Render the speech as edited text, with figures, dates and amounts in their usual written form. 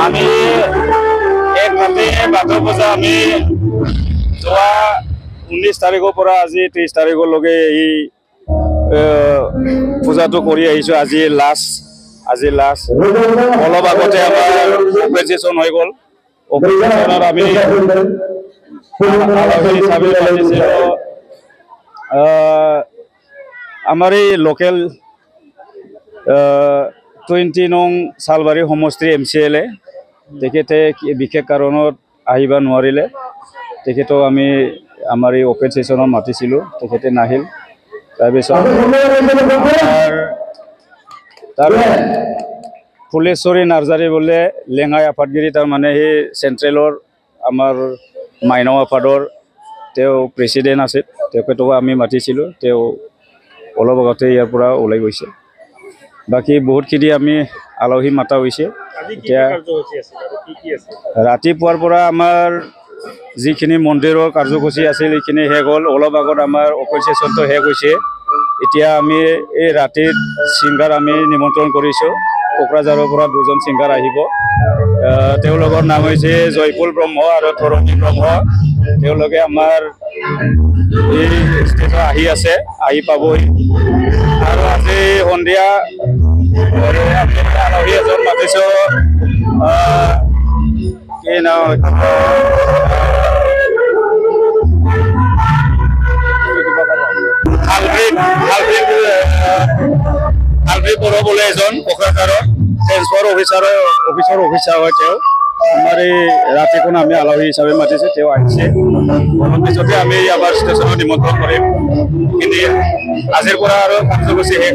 আমি এক ৰাতি বাথৌ পূজা আমি যোৱা 19 তাৰিখৰ পৰা আজি 30 তাৰিখলৈকে এই পূজাটো কৰি আহিছোঁ। আজি লাষ্ট অলপ আগতে আমাৰ অপাৰেশ্যন হৈ গ'ল। অপাৰেশ্যনত আমি আলহী হিচাপে মাতিছিলোঁ আমাৰ এই লোকেল 20 নং চালবাৰী সমষ্টিৰ MCLA তেখেতে বিশেষ কাৰণত আহিব নোৱাৰিলে। তেখেতক আমি আমাৰ এই অপেন সেশনত মাতিছিলোঁ, তেখেতে নাহিল। তাৰপিছত ফুলেশ্বৰী নাৰ্জাৰী বোলে লেঙাই আফাদগিৰি, তাৰমানে সেই চেণ্ট্ৰেলৰ আমাৰ মাইনাও আফাদৰ তেওঁ প্ৰেছিডেণ্ট আছিল, তেখেতক আমি মাতিছিলোঁ। তেওঁ অলপ আগতে ইয়াৰ পৰা ওলাই গৈছে। বাকী বহুতখিনি আমি আলহী মাতা হৈছে। এতিয়া ৰাতিপুৱাৰ পৰা আমাৰ যিখিনি মন্দিৰৰ কাৰ্যসূচী আছিল সেইখিনি শেষ হ'ল। অলপ আগত আমাৰ অপেন সেশনটো শেষ হৈছে। এতিয়া আমি এই ৰাতিৰ ছিংগাৰ আমি নিমন্ত্ৰণ কৰিছোঁ। কোকৰাঝাৰৰ পৰা 2জন ছিংগাৰ আহিব। তেওঁলোকৰ নাম হৈছে জয়পুল ব্ৰহ্ম আৰু ধৰণী ব্ৰহ্ম। তেওঁলোকে আমাৰ এই ষ্টেজত আহি আছে, আহি পাবহি। আৰু আজি সন্ধিয়া আলহী এজন মাতিছোঁ, কি নাম আলফ্ৰি বড়ো বোলে এজন কোকৰাঝাৰৰ ট্ৰেন্সফাৰ অফিচাৰ হয় তেওঁ। আমাৰ এই ৰাতিখন আমি আলহী হিচাপে মাতিছোঁ, তেওঁ আহিছে। অলপ পিছতে আমি আমাৰ ষ্টেচনত নিমন্ত্ৰণ কৰিম। কিন্তু আজিৰ পৰা আৰু কাৰ্যসূচী শেষ।